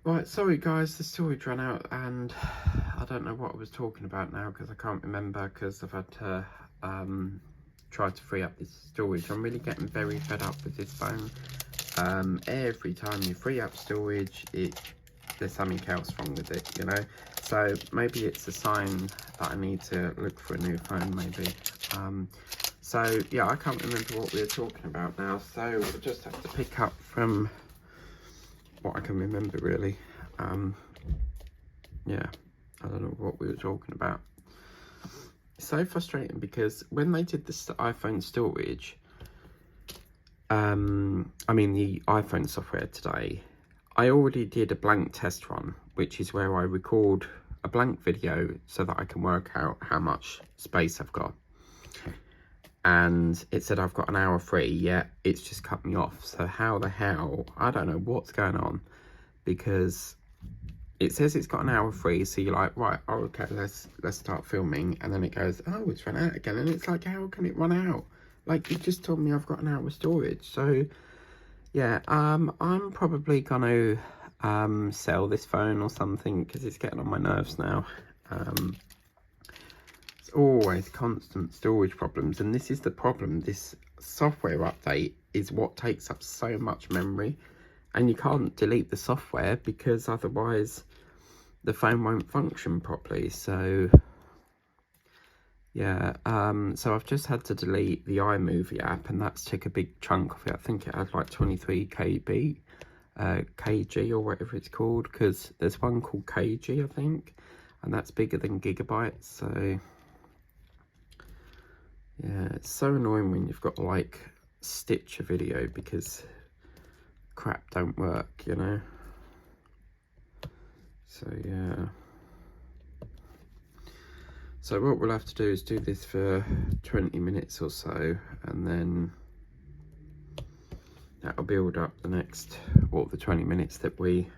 Right, sorry guys, the storage ran out and I don't know what I was talking about now because I can't remember because I've had to try to free up this storage. I'm really getting very fed up with this phone. Every time you free up storage, there's something else wrong with it, you know? So maybe it's a sign that I need to look for a new phone, maybe. So yeah, I can't remember what we were talking about now, so we'll just have to pick up from what I can remember, really. Yeah, I don't know what we were talking about. It's so frustrating because when they did the iPhone storage, I mean the iPhone software today, I already did a blank test run, which is where I record a blank video so that I can work out how much space I've got. And it said I've got an hour free, yet it's just cut me off. So how the hell, I don't know what's going on, because it says it's got an hour free, so you're like, right, oh, okay, let's start filming, and then it goes, oh, it's run out again, and it's like, how can it run out? Like, you just told me I've got an hour storage. So yeah, I'm probably gonna sell this phone or something because it's getting on my nerves now. It's always constant storage problems, and this is the problem. This software update is what takes up so much memory, and you can't delete the software because otherwise the phone won't function properly. So yeah, so I've just had to delete the iMovie app, and that's took a big chunk of it. I think it had like 23 KB, kg or whatever it's called, because there's one called kg, I think, and that's bigger than gigabytes. So yeah, it's so annoying when you've got to like stitch a video because crap don't work, you know. So yeah, so what we'll have to do is do this for 20 minutes or so, and then that'll build up the next, well, the 20 minutes that we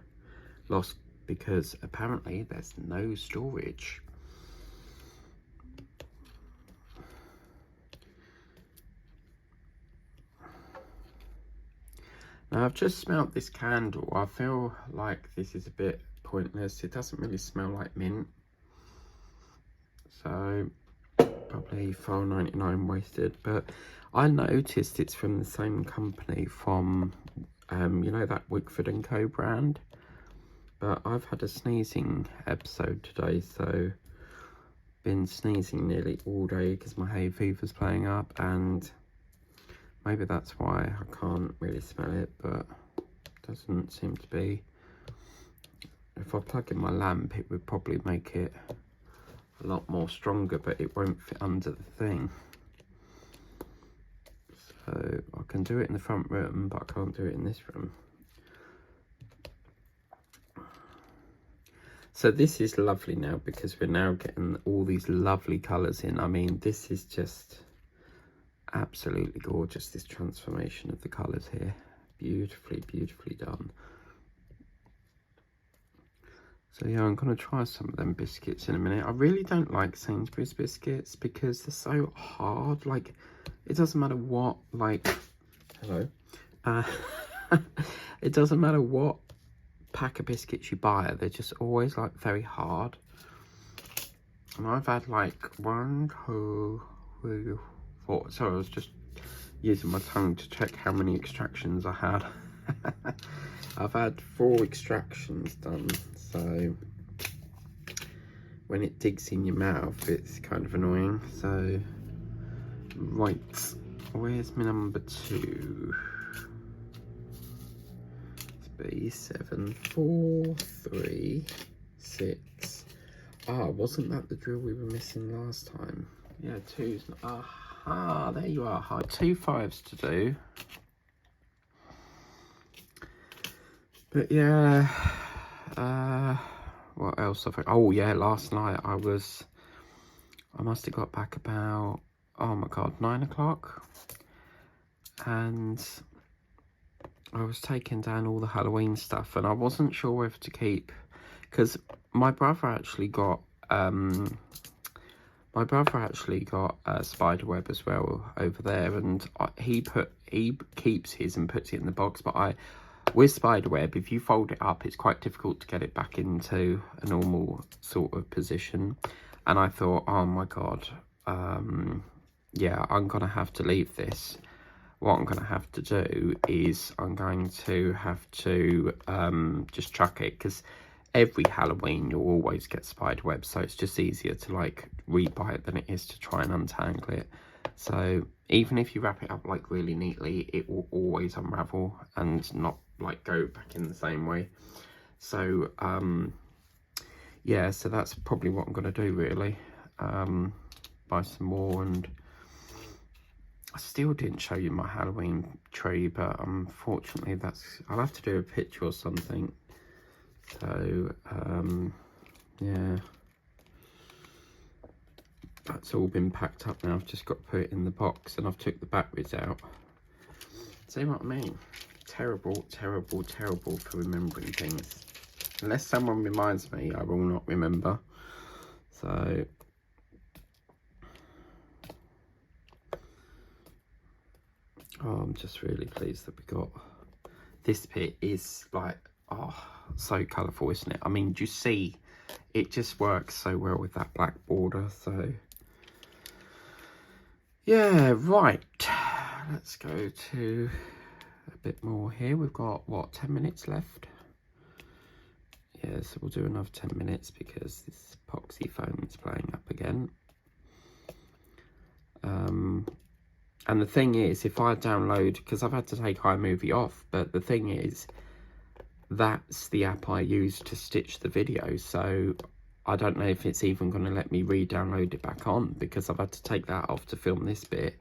lost because apparently there's no storage. Now I've just smelt this candle. I feel like this is a bit pointless. It doesn't really smell like mint. So probably £4.99 wasted, but I noticed it's from the same company from, you know, that Wickford & Co brand. But I've had a sneezing episode today, so been sneezing nearly all day because my hay fever's playing up, and maybe that's why I can't really smell it, but it doesn't seem to be. If I plug in my lamp, it would probably make it a lot more stronger, but it won't fit under the thing. So I can do it in the front room, but I can't do it in this room. So this is lovely now because we're now getting all these lovely colours in. I mean, this is just absolutely gorgeous, this transformation of the colours here. Beautifully, beautifully done. So yeah, I'm going to try some of them biscuits in a minute. I really don't like Sainsbury's biscuits because they're so hard. Like, it doesn't matter what, like, hello. It doesn't matter what pack of biscuits you buy, they're just always like very hard. And I've had like 1, 2, 3, 4. So I was just using my tongue to check how many extractions I had. I've had 4 extractions done, so when it digs in your mouth it's kind of annoying. So right, where's my number 2? B7 4 3 6. Ah, wasn't that the drill we were missing last time? Yeah, 2's. Aha, there you are. Hi, 2 5s to do. But yeah, what else have I? Oh yeah, last night I must have got back about, oh my god, 9 o'clock, and I was taking down all the Halloween stuff, and I wasn't sure whether to keep, because my brother actually got a spider web as well over there, and he keeps his and puts it in the box, but with spiderweb, if you fold it up, it's quite difficult to get it back into a normal sort of position. And I thought, oh my god, yeah, I'm gonna have to leave this. What I'm gonna have to do is I'm going to have to just chuck it, because every Halloween you'll always get spiderweb, so it's just easier to like rebuy it than it is to try and untangle it. So even if you wrap it up like really neatly, it will always unravel and not like go back in the same way. So yeah, so that's probably what I'm going to do really. Buy some more. And I still didn't show you my Halloween tree, but unfortunately I'll have to do a picture or something. So yeah, that's all been packed up now. I've just got to put it in the box, and I've took the batteries out. See what I mean? Terrible, terrible, terrible for remembering things. Unless someone reminds me, I will not remember. So oh, I'm just really pleased that we got this bit. Is like, oh, so colourful, isn't it? I mean, do you see? It just works so well with that black border. So yeah, right. Let's go to a bit more here. We've got, what, 10 minutes left? Yeah, so we'll do another 10 minutes because this epoxy foam is playing up again. And the thing is, if I download, because I've had to take iMovie off, but the thing is, that's the app I use to stitch the video, so I don't know if it's even going to let me re-download it back on, because I've had to take that off to film this bit.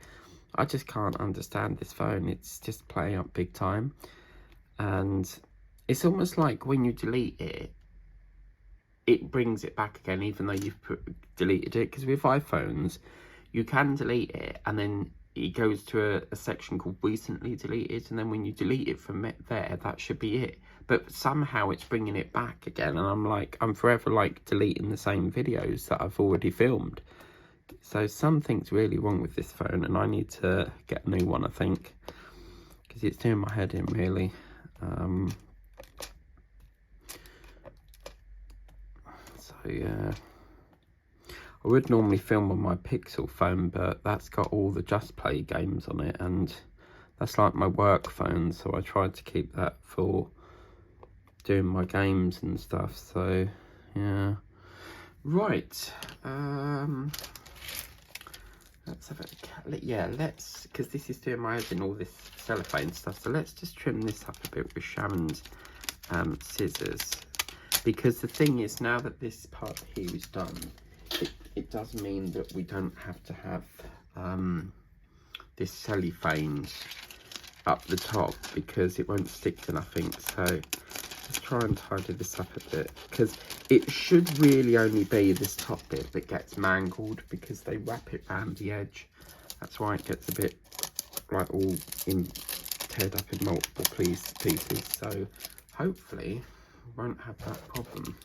I just can't understand this phone. It's just playing up big time. And it's almost like when you delete it, it brings it back again, even though you've deleted it. Because with iPhones, you can delete it, and then it goes to a section called recently deleted, and then when you delete it from there, that should be it. But somehow it's bringing it back again, and I'm forever like deleting the same videos that I've already filmed. So something's really wrong with this phone, and I need to get a new one, I think, because it's doing my head in really. So yeah, I would normally film on my Pixel phone, but that's got all the Just Play games on it, and that's like my work phone, so I tried to keep that for doing my games and stuff. So yeah, right. Let's have a, yeah, let's, because this is doing my head in all this cellophane stuff, so let's just trim this up a bit with Sharon's scissors. Because the thing is, now that this part here is done, it does mean that we don't have to have this cellophane up the top, because it won't stick to nothing. So let's try and tidy this up a bit, because it should really only be this top bit that gets mangled, because they wrap it around the edge. That's why it gets a bit like all teared up in multiple pieces. So hopefully we won't have that problem.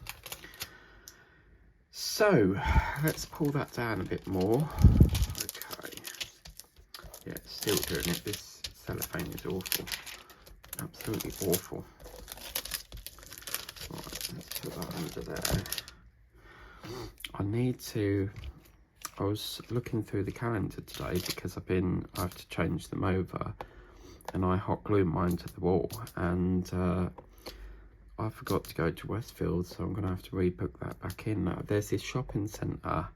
So let's pull that down a bit more. Okay, yeah, it's still doing it. This cellophane is awful, absolutely awful. Right, let's put that under there. I was looking through the calendar today, because I have to change them over, and I hot glued mine to the wall, and I forgot to go to Westfield, so I'm going to have to rebook that back in. Now, there's this shopping centre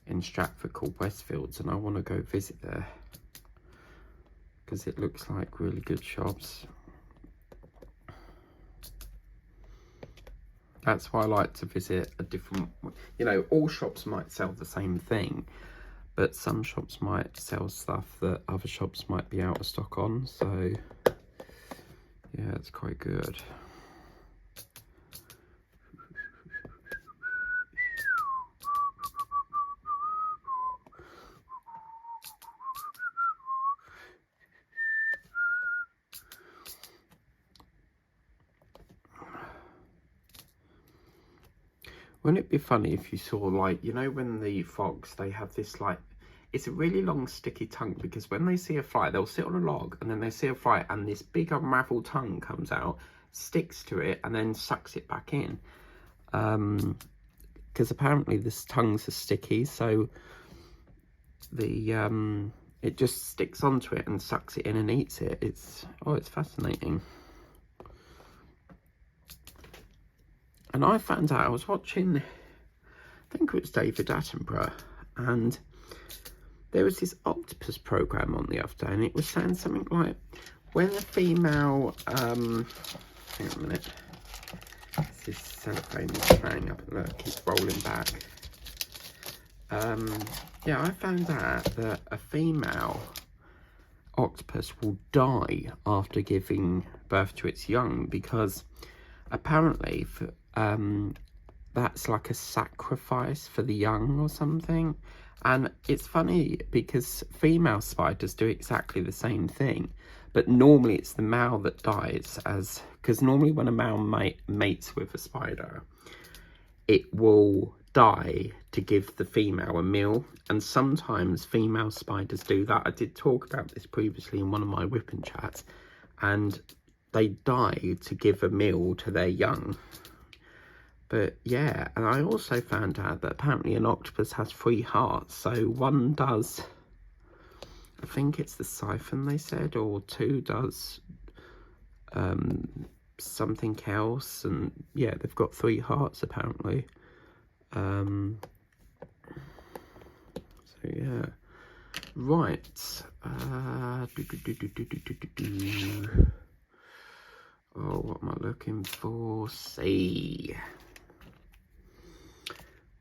in Stratford called Westfields, and I want to go visit there, because it looks like really good shops. That's why I like to visit a different, you know, all shops might sell the same thing, but some shops might sell stuff that other shops might be out of stock on. So yeah, it's quite good. Wouldn't it be funny if you saw, like, you know, when the fogs, they have this like it's a really long sticky tongue, because when they see a fly, they'll sit on a log and then they see a fly and this big unraveled tongue comes out, sticks to it and then sucks it back in. Because apparently this tongues are sticky, so the it just sticks onto it and sucks it in and eats it. It's fascinating. And I found out, I was watching, I think it was David Attenborough, and there was this octopus program on the other day, and it was saying something like, when a female, hang on a minute, this cellophane is playing up, look, it's rolling back. Yeah, I found out that a female octopus will die after giving birth to its young, because apparently that's like a sacrifice for the young or something. And it's funny because female spiders do exactly the same thing, but normally it's the male that dies, because normally when a male mates with a spider, it will die to give the female a meal. And sometimes female spiders do that. I did talk about this previously in one of my whipping chats, and they die to give a meal to their young. But yeah, and I also found out that apparently an octopus has 3 hearts. So one does, I think it's the siphon they said, or 2 does something else. And yeah, they've got 3 hearts apparently. So yeah, right. Oh, what am I looking for? C.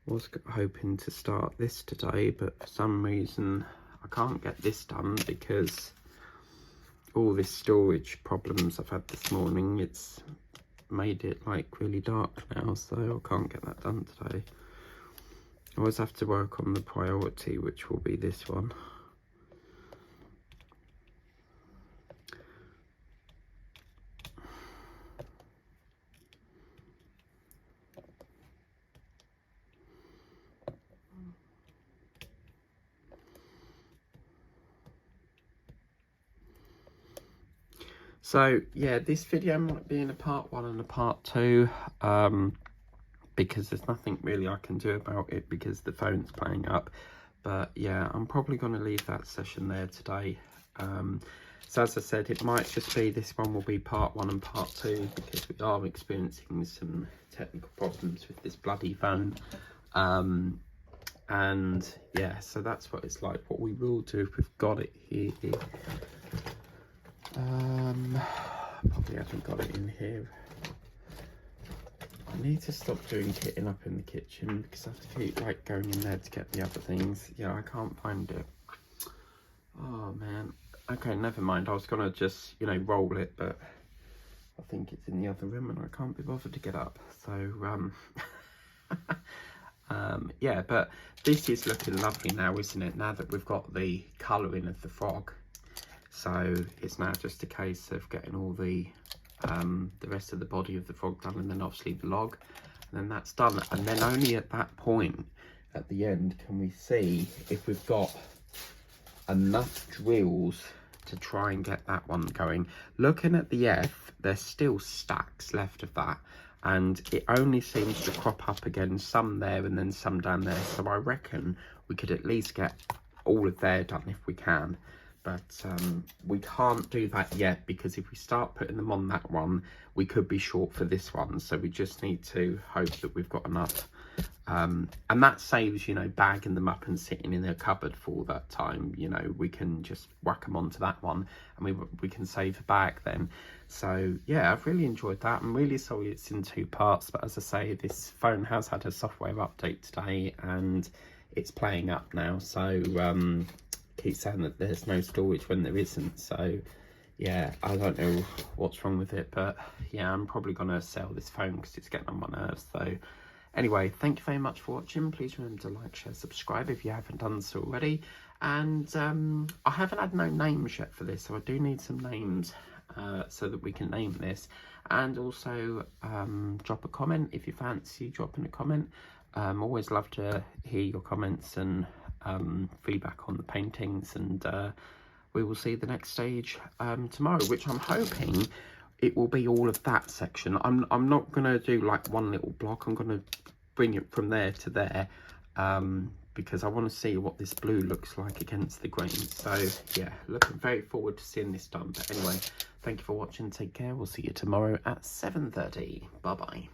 Was hoping to start this today, but for some reason I can't get this done because all this storage problems I've had this morning, it's made it like really dark now, so I can't get that done today. I always have to work on the priority, which will be this one. So yeah, this video might be in a part 1 and a part 2, because there's nothing really I can do about it because the phone's playing up. But yeah, I'm probably going to leave that session there today. So as I said, it might just be, this one will be part 1 and part 2, because we are experiencing some technical problems with this bloody phone. And yeah, so that's what it's like. What we will do if we've got it here, probably haven't got it in here. I need to stop doing kitting up in the kitchen, because I have to keep like going in there to get the other things. Yeah, I can't find it. Oh man. Okay, never mind. I was gonna just, you know, roll it, but I think it's in the other room and I can't be bothered to get up. So yeah, but this is looking lovely now, isn't it? Now that we've got the colouring of the frog. So it's now just a case of getting all the rest of the body of the frog done, and then obviously the log, and then that's done. And then only at that point, at the end, can we see if we've got enough drills to try and get that one going. Looking at the F, there's still stacks left of that, and it only seems to crop up again, some there and then some down there. So I reckon we could at least get all of there done if we can. But we can't do that yet, because if we start putting them on that one, we could be short for this one. So we just need to hope that we've got enough. And that saves, you know, bagging them up and sitting in a cupboard for all that time. You know, we can just whack them onto that one, and we can save a bag then. So yeah, I've really enjoyed that. I'm really sorry it's in 2 parts, but as I say, this phone has had a software update today and it's playing up now. So keep saying that there's no storage when there isn't. So yeah, I don't know what's wrong with it, but yeah, I'm probably gonna sell this phone because it's getting on my nerves. So anyway, thank you very much for watching. Please remember to like, share, subscribe if you haven't done so already. And I haven't had no names yet for this, so I do need some names so that we can name this. And also drop a comment if you fancy dropping a comment. Always love to hear your comments and feedback on the paintings, and we will see the next stage tomorrow, which I'm hoping it will be all of that section. I'm not going to do like one little block. I'm going to bring it from there to there, because I want to see what this blue looks like against the green. So yeah, looking very forward to seeing this done. But anyway, thank you for watching. Take care. We'll see you tomorrow at 7:30. Bye bye.